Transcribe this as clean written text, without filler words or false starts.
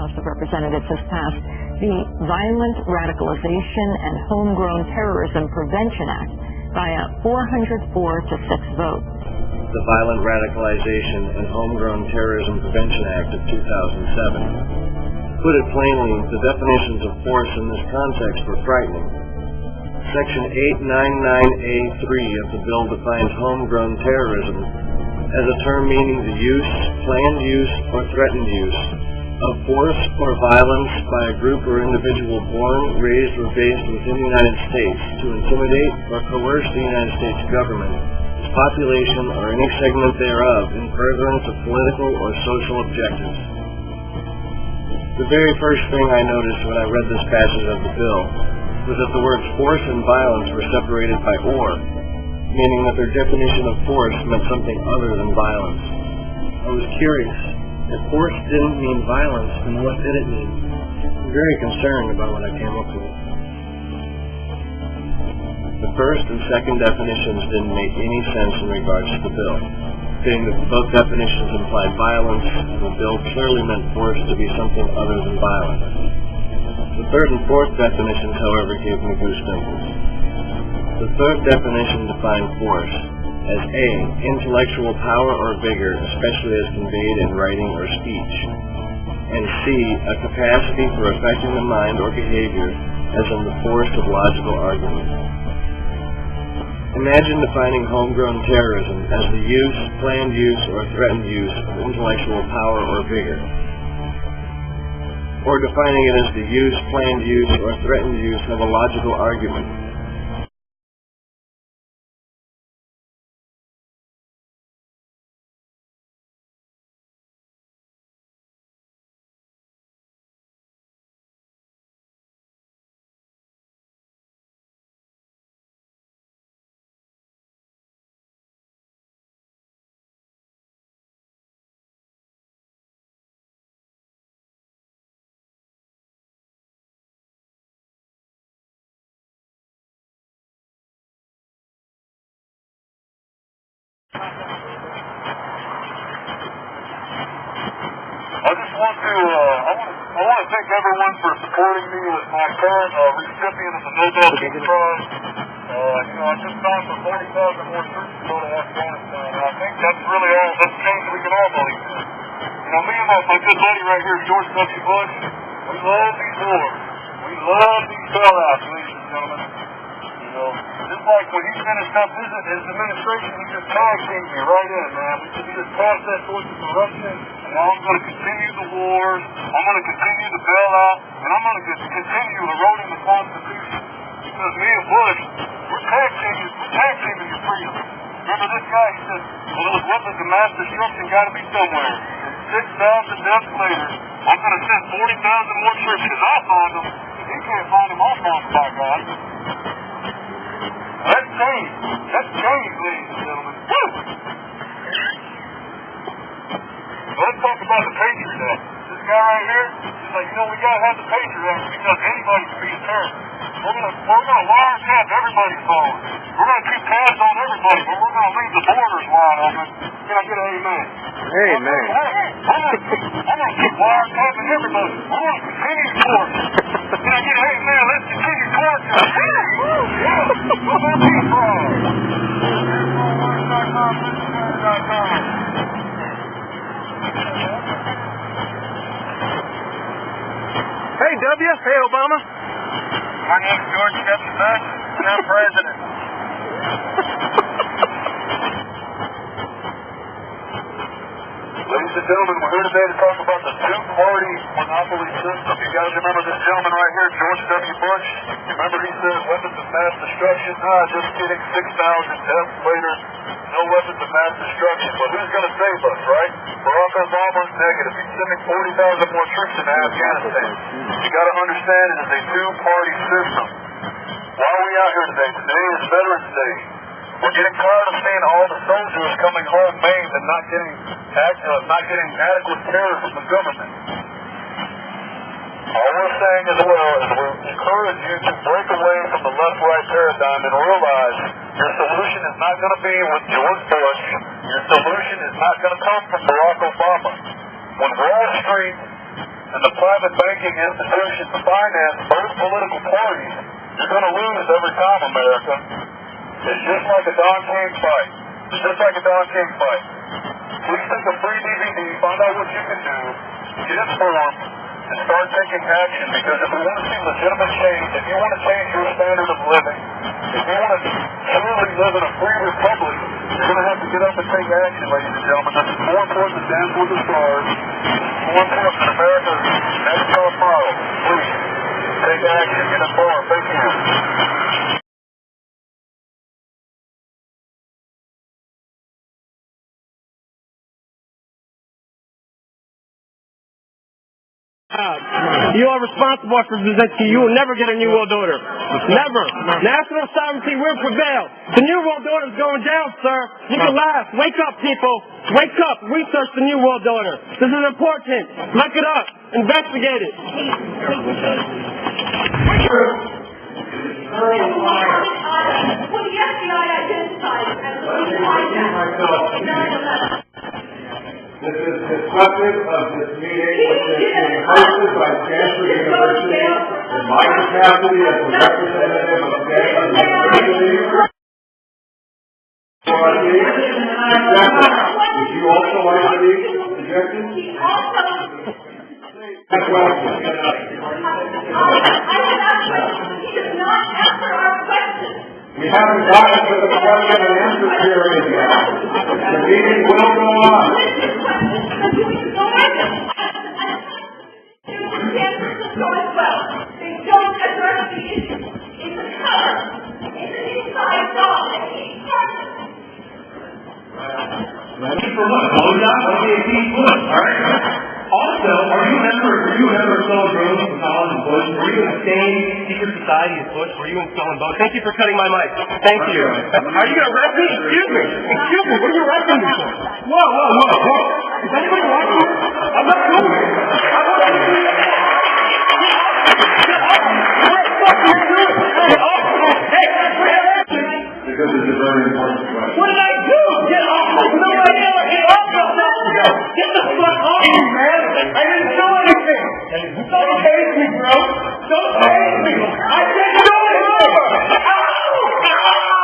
House of Representatives has passed the Violent Radicalization and Homegrown Terrorism Prevention Act by a 404 to 6 vote. The Violent Radicalization and Homegrown Terrorism Prevention Act of 2007. Put it plainly, the definitions of force in this context were frightening. Section 899A3 of the bill defines homegrown terrorism as a term meaning the use, planned use, or threatened use of force or violence by a group or individual born, raised, or based within the United States to intimidate or coerce the United States government, its population, or any segment thereof in furtherance of political or social objectives. The very first thing I noticed when I read this passage of the bill was that the words force and violence were separated by or, meaning that their definition of force meant something other than violence. I was curious. If force didn't mean violence, then what did it mean? I'm very concerned about what I came up with. The first and second definitions didn't make any sense in regards to the bill. Stating that both definitions implied violence, and the bill clearly meant force to be something other than violence. The third and fourth definitions, however, gave me goose pimples. The third definition defined force as A, intellectual power or vigor, especially as conveyed in writing or speech, and C, a capacity for affecting the mind or behavior, as in the force of logical argument. Imagine defining homegrown terrorism as the use, planned use, or threatened use of intellectual power or vigor, or defining it as the use, planned use, or threatened use of a logical argument. I want to thank everyone for supporting me with my current recipient of the Nobel Peace Prize. I just found for 40,000 more troops to go to Afghanistan, and I think that's really all, that's change we can all believe in. Me and my good buddy right here, George W. Bush, we love these wars. We love these bailouts, ladies and gentlemen. Just like when he finished up his administration, he just tag-teamed me right in, man. We just passed that torch of corruption, and now I'm going to continue the wars, I'm going to continue the bailout, and I'm going to continue eroding the Constitution. Because me and Bush, we're tag-teaming your freedom. Remember this guy, he said, well, those weapons of mass destruction got to be somewhere. 6,000 deaths later, I'm going to send 40,000 more troops, because I found them. If he can't find them, I'll find them, by God. That's change. That's change, ladies and gentlemen. Woo! Let's talk about the Patriot Act. This guy right here, he's like, we got to have the Patriot Act because anybody can be a terrorist. We're going to wiretap everybody's phone. We're going to keep tabs on everybody, but we're going to leave the borders wide open. Can I get an amen? Amen. I'm going to keep wiretapping everybody. I'm going to continue force. Can I get an amen? Let's continue torture. Hey, W. Hey, Obama. My name's George W. Bush, and I'm president. Ladies and gentlemen, we're here today to talk about the two-party monopoly system. You guys remember this gentleman right here, George W. Bush? Remember he said weapons of mass destruction? Just kidding, 6,000 deaths later, no weapons of mass destruction. But who's going to save us, right? Barack Obama's negative. He's sending 40,000 more troops into Afghanistan. You got to understand it is a two-party system. Why are we out here today? Today is Veterans Day. We're getting tired of seeing all the soldiers coming home maimed and not getting adequate care from the government. All we're saying as well is we encourage you to break away from the left-right paradigm and realize your solution is not going to be with George Bush. Your solution is not going to come from Barack Obama. When Wall Street and the private banking institutions to finance both political parties, you're going to lose every time, America. It's just like a Don King fight. It's just like a Don King fight. Please take a free DVD, find out what you can do, get informed, and start taking action, because if we want to see legitimate change, if you want to change your standard of living, if you want to truly live in a free republic, you're going to have to get up and take action, ladies and gentlemen. This is more important than Dance with the Stars. It's more important than America's next top model. Please, take action, get informed. Thank you. You are responsible for Brzezinski. You will never get a New World Order. Never. National sovereignty will prevail. The New World Order is going down, sir. You can laugh. Wake up, people. Wake up. Research the New World Order. This is important. Look it up. Investigate it. Who the FBI identified as the hijack. This is disruptive of this meeting, which is being hosted by Stanford University in my capacity as a representative of Stanford University. Would you also like to be rejected? That's right. We haven't gotten to the question and answer period yet. The meeting will go on. Also, are you a member of Solar Rose from College and Bush? Were you in the same secret society as Bush? Were you in Skull and Bones? Thank you for cutting my mic. Thank you. Are you going to arrest me? Excuse me. Excuse me. What are you arresting me for? Whoa. Is anybody watching this? I'm not doing it. I want you to see it. Get off. What the fuck are you doing? Get off. Hey, Because it's a very important question. what did I do? Get off. Nobody ever get off yourself. Get the fuck off me, man. I didn't do anything. Don't hate me, bro. Don't hate me. I didn't do anything. Ow!